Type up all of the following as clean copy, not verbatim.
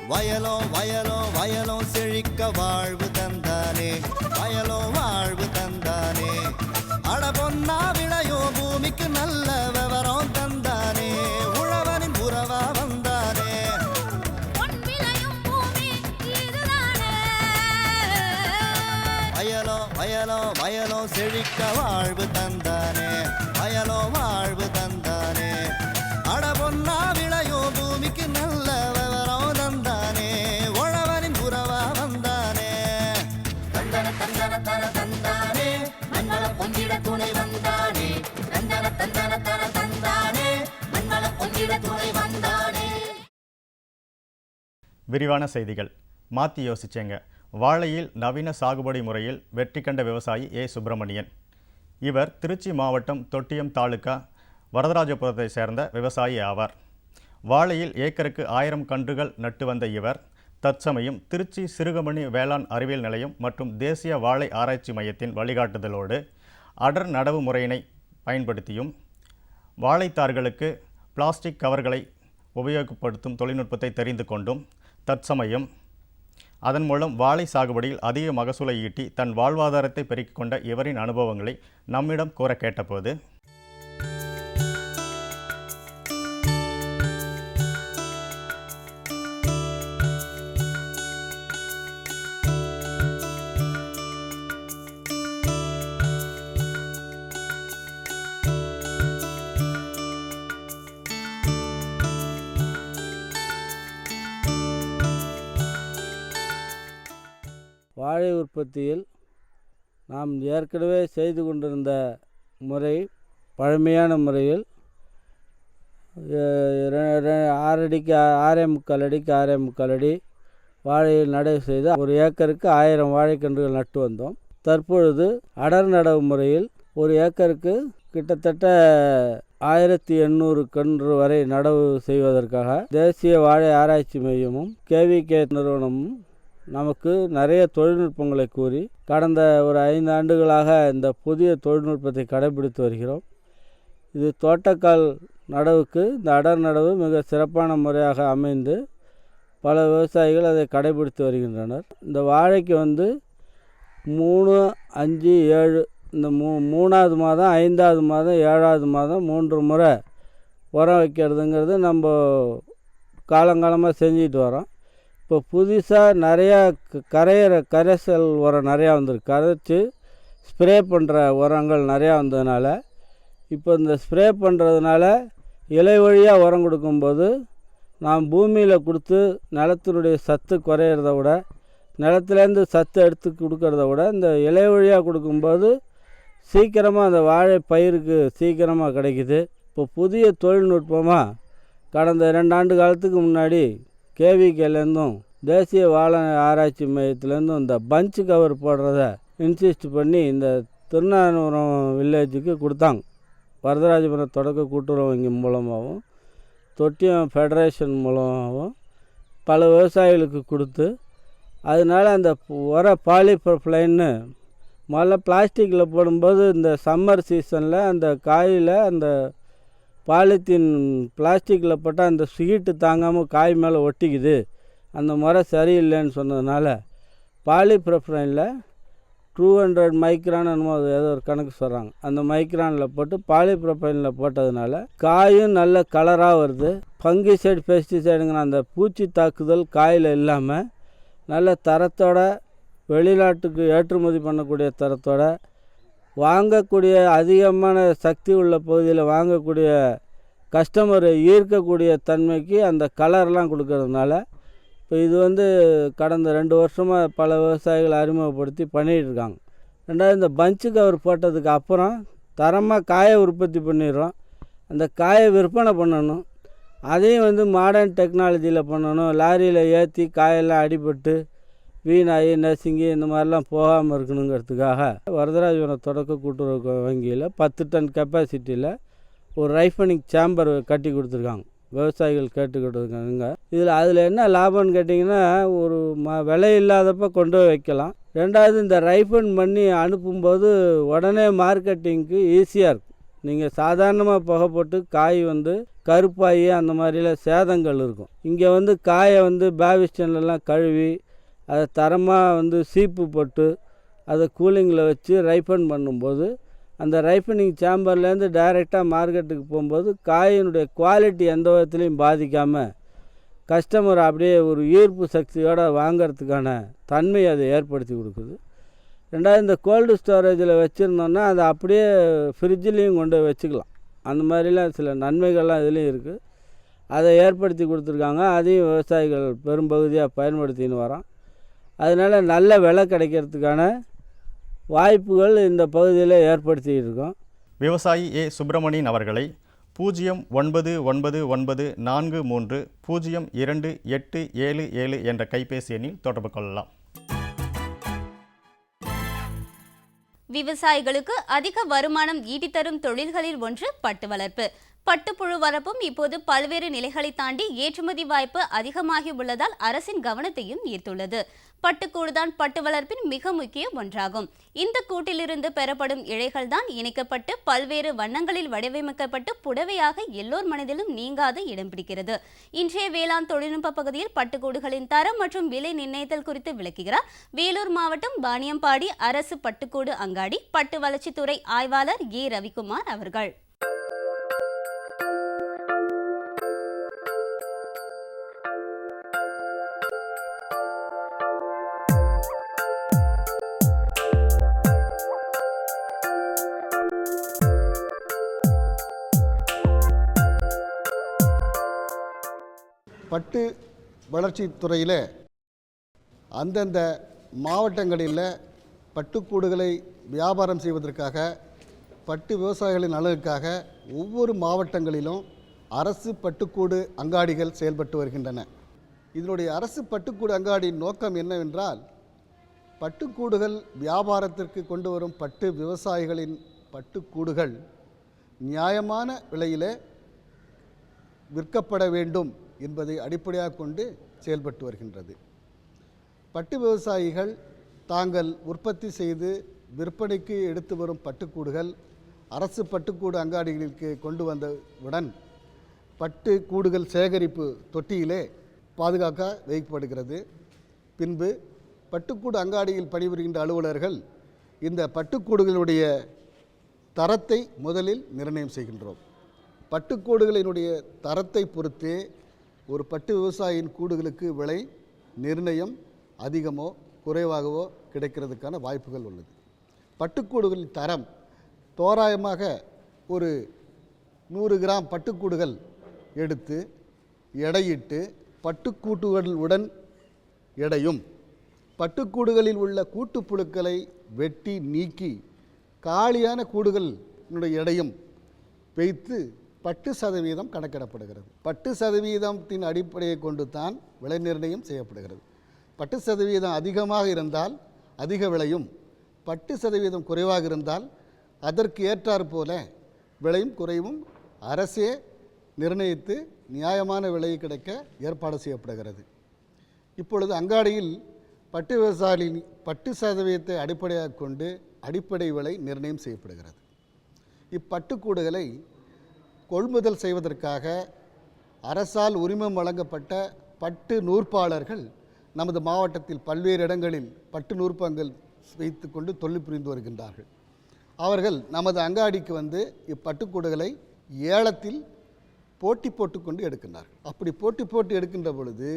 வயலோ வயலோ வயலோ செழிக்க வாழ்வு தந்தானே, வயலோ வாழ்வு தந்தானே. அட பொன்னா விளையோ பூமிக்கு நல்ல விவரம் தந்தானே, உழவனின் உறவா வந்தானே. வயலோ வயலோ வயலோ செழிக்க வாழ்வு தந்தானே, வயலோ வாழ்வு தந்தானே. அட பொன்னா விளையோ பூமிக்கு நல்ல விவரம் தந்தானே, உழவனின் உறவா வந்தானே. தந்தன தந்தன தன தந்தானே, மங்கள பொங்கிட துணை வந்தானே. தந்தன தந்தன தன தந்தானே, மங்கள பொங்கிட துணை வந்தானே. விரிவான செய்திகள். மாற்றி யோசிச்சேங்க. வாழையில் நவீன சாகுபடி முறையில் வெற்றி கண்ட விவசாயி ஏ சுப்பிரமணியன். இவர் திருச்சி மாவட்டம் தொட்டியம் தாலுகா வரதராஜபுரத்தை சேர்ந்த விவசாயி ஆவார். வாழையில் ஏக்கருக்கு 1000 கன்றுகள் நட்டு வந்த இவர் தற்சமயம் திருச்சி சிறுகமணி வேளாண் அறிவியல் நிலையம் மற்றும் தேசிய வாழை ஆராய்ச்சி மையத்தின் வழிகாட்டுதலோடு அடர் நடவு முறையினை பயன்படுத்தியும் வாழைத்தார்களுக்கு பிளாஸ்டிக் கவர்களை உபயோகப்படுத்தும் தொழில்நுட்பத்தை தெரிந்து கொண்டும் தற்சமயம் அதன் மூலம் வாழை சாகுபடியில் அதிக மகசூலை ஈட்டி தன் வாழ்வாதாரத்தை பெருக்கிக் கொண்ட இவரின் அனுபவங்களை நம்மிடம் கூற கேட்டபோது, வாழை உற்பத்தியில் நாம் ஏற்கனவே செய்து கொண்டிருந்த முறை பழமையான முறையில் 6 அடிக்கு 6.25 அடிக்கு 6.25 அடி வாழையில் நடவு செய்து ஒரு ஏக்கருக்கு 1000 வாழைக்கன்றுகள் நட்டு வந்தோம். தற்பொழுது அடர் நடவு முறையில் ஒரு ஏக்கருக்கு கிட்டத்தட்ட 1800 கன்று வரை நடவு செய்வதற்காக தேசிய வாழை ஆராய்ச்சி மையமும் கேவிகே நிறுவனமும் நமக்கு நிறைய தொழில்நுட்பங்களை கூறி கடந்த ஒரு 5 ஆண்டுகளாக இந்த புதிய தொழில்நுட்பத்தை கடைபிடித்து வருகிறோம். இது தோட்டக்கால் நடவுக்கு இந்த அடர் நடவு மிக சிறப்பான முறையாக அமைந்து பல விவசாயிகள் அதை கடைபிடித்து வருகின்றனர். இந்த வாழைக்கு 3, 5, 7 இந்த 3ஆவது மாதம் 5ஆவது மாதம் 7ஆவது மாதம் 3 முறை உரம் வைக்கிறதுங்கிறது நம்ம காலங்காலமாக செஞ்சுட்டு வரோம். இப்போ புதுசாக நிறையா கரைசல் உரம் நிறையா வந்திருக்கு. கரைச்சி ஸ்ப்ரே பண்ணுற உரங்கள் நிறையா வந்ததுனால இப்போ இந்த ஸ்ப்ரே பண்ணுறதுனால இலை வழியாக உரம் கொடுக்கும்போது நாம் பூமியில் கொடுத்து நிலத்தினுடைய சத்து குறையிறத விட, நிலத்துலேருந்து சத்து எடுத்து கொடுக்கறத விட இந்த இலை வழியாக கொடுக்கும்போது சீக்கிரமாக அந்த வாழை பயிருக்கு சீக்கிரமாக கிடைக்குது. இப்போ புதிய தொழில்நுட்பமாக கடந்த 2 ஆண்டு காலத்துக்கு முன்னாடி கேவிகேலேருந்தும் தேசிய வாழை ஆராய்ச்சி மையத்துலேருந்தும் இந்த பஞ்ச் கவர் போடுறத இன்சிஸ்ட் பண்ணி இந்த திருநானூரம் வில்லேஜுக்கு கொடுத்தாங்க. வரதராஜபுரம் தொடக்க கூட்டுறவு வங்கி மூலமாகவும் தொட்டியம் ஃபெடரேஷன் மூலமாகவும் பல விவசாயிகளுக்கு கொடுத்து, அதனால் அந்த பாலிப்ரொப்ளைன்னு முதல்ல பிளாஸ்டிக்கில் போடும்போது இந்த சம்மர் சீசனில் அந்த காயில் அந்த பாலித்தீன் பிளாஸ்டிக்கில் போட்டால் அந்த ஹீட்டு தாங்காமல் காய் மேலே ஒட்டிக்குது, அந்த முறை சரியில்லைன்னு சொன்னதுனால பாலிப்ரொப்ளைனில் 200 மைக்ரான் என்னமோ ஏதோ ஒரு கணக்கு சொல்கிறாங்க, அந்த மைக்ரானில் போட்டு பாலிப்ரொப்ளைனில் போட்டதுனால காயும் நல்ல கலராக வருது. ஃபங்கிசைடு பெஸ்டிசைடுங்கிற அந்த பூச்சி தாக்குதல் காயில் இல்லாமல் நல்ல தரத்தோட வெளிநாட்டுக்கு ஏற்றுமதி பண்ணக்கூடிய தரத்தோட வாங்கக்கூடிய அதிகமான சக்தி உள்ள பகுதியில் வாங்கக்கூடிய கஸ்டமரை ஈர்க்கக்கூடிய தன்மைக்கு அந்த கலர்லாம் கொடுக்கறதுனால இப்போ இது கடந்த 2 வருஷமாக பல விவசாயிகள் அறிமுகப்படுத்தி பண்ணிகிட்ருக்காங்க. ரெண்டாவது இந்த பஞ்சு கவர் போட்டதுக்கு அப்புறம் தரமாக காயை உற்பத்தி பண்ணிடுறோம். அந்த காயை விற்பனை பண்ணணும். அதையும் மாடர்ன் டெக்னாலஜியில் பண்ணணும். லாரியில் ஏற்றி காயெல்லாம் அடிபட்டு வீணாகி நசுங்கி இந்த மாதிரிலாம் போகாமல் இருக்கணுங்கிறதுக்காக வரதராஜபுரம் தொடக்க கூட்டுறவு வங்கியில் 10 டன் கெப்பாசிட்டியில் ஒரு ரைஃபனிங் சேம்பர் கட்டி கொடுத்துருக்காங்க. விவசாயிகள் கேட்டுக்கிட்டு இருக்காங்க. அதில் என்ன லாபம்னு கேட்டிங்கன்னா, ஒரு விலை இல்லாதப்போ கொண்டு போய் வைக்கலாம். ரெண்டாவது இந்த ரைஃபன் பண்ணி அனுப்பும்போது உடனே மார்க்கெட்டிங்க்கு ஈஸியாக இருக்கும். நீங்கள் சாதாரணமாக புகை போட்டு காய் வந்து கருப்பாகி அந்த மாதிரிலாம் சேதங்கள் இருக்கும். இங்கே வந்து காயை வந்து பேவிஸ்டன்லாம் கழுவி அதை தரமாக வந்து சீப்பு போட்டு அதை கூலிங்கில் வச்சு ரைப்பன் பண்ணும்போது அந்த ரைப்பனிங் சேம்பர்லேருந்து டைரெக்டாக மார்க்கெட்டுக்கு போகும்போது காயினுடைய குவாலிட்டி எந்த விதத்துலையும் பாதிக்காமல் கஸ்டமர் அப்படியே ஒரு ஈர்ப்பு சக்தியோடு வாங்கிறதுக்கான தன்மையை அதை ஏற்படுத்தி கொடுக்குது. ரெண்டாவது இந்த கோல்டு ஸ்டோரேஜில் வச்சுருந்தோன்னா அதை அப்படியே ஃப்ரிட்ஜிலையும் கொண்டு வச்சுக்கலாம். அந்த மாதிரிலாம் சில நன்மைகள்லாம் இதுலேயும் இருக்குது. அதை ஏற்படுத்தி கொடுத்துருக்காங்க. அதையும் விவசாயிகள் பெரும்பகுதியாக பயன்படுத்தின்னு வரோம். அதனால் நல்ல விலை கிடைக்கிறதுக்கான வாய்ப்புகள் இந்த பகுதியில் ஏற்படுத்திகிட்டு இருக்கோம். விவசாயி ஏ சுப்பிரமணியன் அவர்களை 0999430287 என்ற கைபேசி எண்ணில் தொடர்பு கொள்ளலாம். விவசாயிகளுக்கு அதிக வருமானம் ஈட்டித்தரும் தொழில்களில் ஒன்று பட்டு வளர்ப்பு. பட்டுப்புழு வளர்ப்பும் இப்போது பல்வேறு நிலைகளை தாண்டி ஏற்றுமதி வாய்ப்பு அதிகமாகி உள்ளதால் அரசின் கவனத்தையும் ஈர்த்துள்ளது. பட்டுக்கூடுதான் பட்டு வளர்ப்பின் மிக முக்கிய ஒன்றாகும். இந்த கூட்டிலிருந்து பெறப்படும் இழைகள் தான் இணைக்கப்பட்டு பல்வேறு வண்ணங்களில் வடிவமைக்கப்பட்டு புடவையாக எல்லோர் மனதிலும் நீங்காத இடம் பிடிக்கிறது. இன்றைய வேளாண் தொழில்நுட்ப பகுதியில் பட்டுக்கூடுகளின் தரம் மற்றும் விலை நிர்ணயித்தல் குறித்து விளக்குகிறார் வேலூர் மாவட்டம் வாணியம்பாடி அரசு பட்டுக்கூடு அங்காடி பட்டு வளர்ச்சித்துறை ஆய்வாளர் ஏ ரவிக்குமார் அவர்கள். பட்டு வளர்ச்சி துறையில் அந்தந்த மாவட்டங்களில் பட்டுக்கூடுகளை வியாபாரம் செய்வதற்காக பட்டு விவசாயிகளின் நலனுக்காக ஒவ்வொரு மாவட்டங்களிலும் அரசு பட்டுக்கூடு அங்காடிகள் செயல்பட்டு வருகின்றன. இதனுடைய அரசு பட்டுக்கூடு அங்காடியின் நோக்கம் என்னவென்றால் பட்டுக்கூடுகள் வியாபாரத்திற்கு கொண்டு வரும் பட்டு விவசாயிகளின் பட்டுக்கூடுகள் நியாயமான விலையில் விற்கப்பட வேண்டும் என்பதை அடிப்படையாக கொண்டு செயல்பட்டு வருகின்றது. பட்டு விவசாயிகள் தாங்கள் உற்பத்தி செய்து விற்பனைக்கு எடுத்து வரும் பட்டுக்கூடுகள் அரசு பட்டுக்கூடு அங்காடிகளுக்கு கொண்டு வந்தவுடன் பட்டுக்கூடுகள் சேகரிப்பு தொட்டியிலே பாதுகாக்க வைக்கப்படுகிறது. பின்பு பட்டுக்கூடு அங்காடியில் பணிபுரிகின்ற அலுவலர்கள் இந்த பட்டுக்கூடுகளுடைய தரத்தை முதலில் நிர்ணயம் செய்கின்றோம். பட்டுக்கூடுகளினுடைய தரத்தை பொறுத்தே ஒரு பட்டு விவசாயியின் கூடுகளுக்கு விலை நிர்ணயம் அதிகமோ குறைவாகவோ கிடைக்கிறதுக்கான வாய்ப்புகள் உள்ளது. பட்டுக்கூடுகளின் தரம் தோராயமாக ஒரு 100 கிராம் பட்டுக்கூடுகள் எடுத்து எடையிட்டு பட்டுக்கூட்டுகளுடன் எடையும் பட்டுக்கூடுகளில் உள்ள கூட்டுப்புழுக்களை வெட்டி நீக்கி காலியான கூடுகளினுடைய எடையும் வைத்து பட்டு சதவீதம் கணக்கிடப்படுகிறது. பட்டு சதவீதத்தின் அடிப்படையை கொண்டு தான் விலை நிர்ணயம் செய்யப்படுகிறது. பட்டு சதவீதம் அதிகமாக இருந்தால் அதிக விலையும், பட்டு சதவீதம் குறைவாக இருந்தால் அதற்கு ஏற்றாற் போல விலையும் குறைவும் அரசே நிர்ணயித்து நியாயமான விலை கிடைக்க ஏற்பாடு செய்யப்படுகிறது. இப்பொழுது அங்காடியில் பட்டு விவசாயிகளின் பட்டு சதவீதத்தை அடிப்படையாக கொண்டு அடிப்படை விலை நிர்ணயம் செய்யப்படுகிறது. இப்பட்டுக்கூடுகளை கொள்முதல் செய்வதற்காக அரசால் உரிமம் வழங்கப்பட்ட பட்டு நூற்பாளர்கள் நமது மாவட்டத்தில் பல்வேறு இடங்களில் பட்டு நூற்பங்கள் வைத்து கொண்டு தொழில் புரிந்து வருகின்றார்கள். அவர்கள் நமது அங்காடிக்கு வந்து இப்பட்டுக்கூடுகளை ஏலத்தில் போட்டி போட்டுக்கொண்டு எடுக்கின்றார்கள். அப்படி போட்டி போட்டு எடுக்கின்ற பொழுது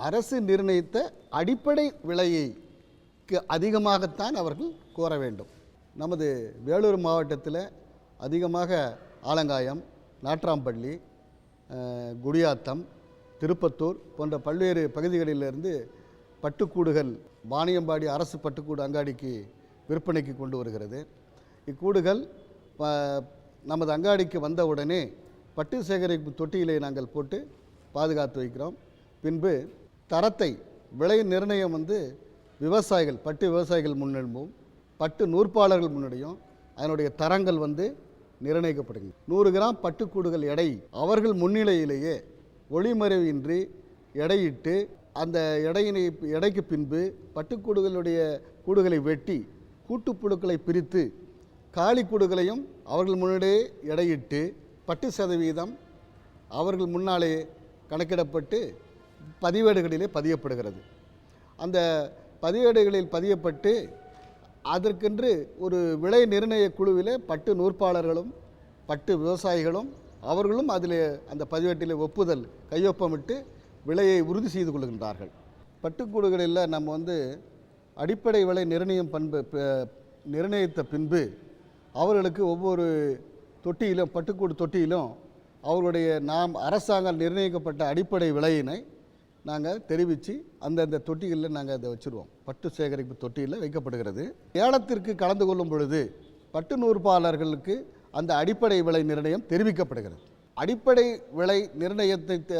அரசு நிர்ணயித்த அடிப்படை விலைக்கு அதிகமாகத்தான் அவர்கள் கோர வேண்டும். நமது வேலூர் மாவட்டத்தில் அதிகமாக ஆலங்காயம், நாட்ராம்பள்ளி, குடியாத்தம், திருப்பத்தூர் போன்ற பல்வேறு பகுதிகளிலிருந்து பட்டுக்கூடுகள் வாணியம்பாடி அரசு பட்டுக்கூடு அங்காடிக்கு விற்பனைக்கு கொண்டு வருகிறது. இக்கூடுகள் நமது அங்காடிக்கு வந்தவுடனே பட்டு சேகரிப்பு தொட்டியிலே நாங்கள் போட்டு பாதுகாத்து வைக்கிறோம். பின்பு தரத்தை விலை நிர்ணயம் விவசாயிகள் பட்டு விவசாயிகள் முன்னிலும் பட்டு நூற்பாளர்கள் முன்னாடியும் அதனுடைய தரங்கள் நிர்ணயிக்கப்படுகிறது. 100 கிராம் பட்டுக்கூடுகள் எடை அவர்கள் முன்னிலையிலேயே ஒளிமறைவின்றி எடையிட்டு அந்த எடைக்கு பின்பு பட்டுக்கூடுகளுடைய கூடுகளை வெட்டி கூட்டுப்புழுக்களை பிரித்து காலிக்கூடுகளையும் அவர்கள் முன்னாடியே எடையிட்டு பட்டு சதவீதம் அவர்கள் முன்னாலே கணக்கிடப்பட்டு பதிவேடுகளிலே பதியப்படுகிறது. அந்த பதிவேடுகளில் பதியப்பட்டு அதற்கென்று ஒரு விலை நிர்ணய குழுவிலே பட்டு நூற்பாளர்களும் பட்டு விவசாயிகளும் அவர்களும் அதில் அந்த பதிவேட்டிலே ஒப்புதல் கையொப்பமிட்டு விலையை உறுதி செய்து கொள்கின்றார்கள். பட்டுக்கூடுகளில் நம்ம அடிப்படை விலை நிர்ணயித்த பின்பு அவர்களுக்கு ஒவ்வொரு தொட்டியிலும் பட்டுக்கூடு தொட்டியிலும் அவர்களுடைய அரசாங்கம் நிர்ணயிக்கப்பட்ட அடிப்படை விலையினை நாங்கள் தெரிவித்து அந்தந்த தொட்டிகளில் நாங்கள் அதை வச்சுருவோம். பட்டு சேகரிப்பு தொட்டியில் வைக்கப்படுகிறது. ஏலத்திற்கு கலந்து கொள்ளும் பொழுது பட்டு நூற்பாளர்களுக்கு அந்த அடிப்படை விலை நிர்ணயம் தெரிவிக்கப்படுகிறது. அடிப்படை விலை நிர்ணயத்திற்கு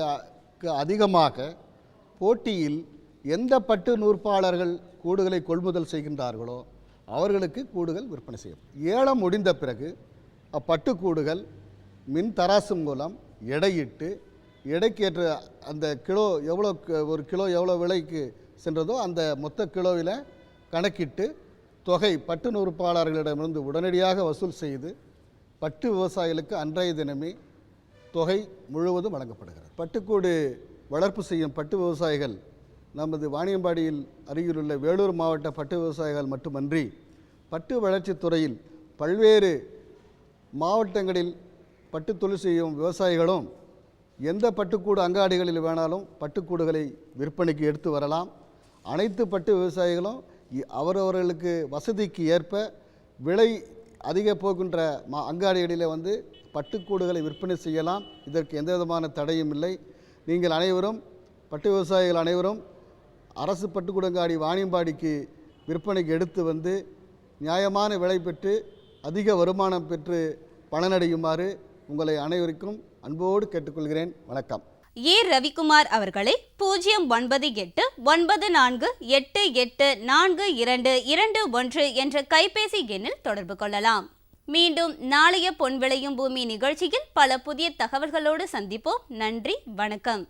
அதிகமாக போட்டியில் எந்த பட்டு நூற்பாளர்கள் கூடுகளை கொள்முதல் செய்கின்றார்களோ அவர்களுக்கு கூடுகள் விற்பனை செய்யும். ஏலம் முடிந்த பிறகு அப்பட்டுக்கூடுகள் மின் தராசு மூலம் எடையிட்டு எடைக்கேற்ற அந்த கிலோ எவ்வளோ ஒரு கிலோ எவ்வளோ விலைக்கு சென்றதோ அந்த மொத்த கிலோவில் கணக்கிட்டு தொகை பட்டு நூற்பாளர்களிடமிருந்து உடனடியாக வசூல் செய்து பட்டு விவசாயிகளுக்கு அன்றைய தினமே தொகை முழுவதும் வழங்கப்படுகிறது. பட்டுக்கூடு வளர்ப்பு செய்யும் பட்டு விவசாயிகள் நமது வாணியம்பாடியில் அருகிலுள்ள வேலூர் மாவட்ட பட்டு விவசாயிகள் மட்டுமன்றி பட்டு வளர்ச்சித் துறையில் பல்வேறு மாவட்டங்களில் பட்டு தொழில் செய்யும் விவசாயிகளும் எந்த பட்டுக்கூடு அங்காடிகளில் வேணாலும் பட்டுக்கூடுகளை விற்பனைக்கு எடுத்து வரலாம். அனைத்து பட்டு விவசாயிகளும் அவரவர்களுக்கு வசதிக்கு ஏற்ப விலை அதிக போகின்ற அங்காடிகளில் பட்டுக்கூடுகளை விற்பனை செய்யலாம். இதற்கு எந்த விதமான தடையும் இல்லை. நீங்கள் அனைவரும் பட்டு விவசாயிகள் அனைவரும் அரசு பட்டுக்கூடங்காடி வாணியம்பாடிக்கு விற்பனைக்கு எடுத்து நியாயமான விலை பெற்று அதிக வருமானம் பெற்று பலனடையுமாறு உங்களை அனைவருக்கும் அன்போடு கேட்டுக்கொள்கிறேன். வணக்கம். ஏ ரவிக்குமார் அவர்களை 09894884221 என்ற கைபேசி எண்ணில் தொடர்பு கொள்ளலாம். மீண்டும் நாளைய பொன் விளையும் பூமி நிகழ்ச்சியில் பல புதிய தகவல்களோடு சந்திப்போம். நன்றி, வணக்கம்.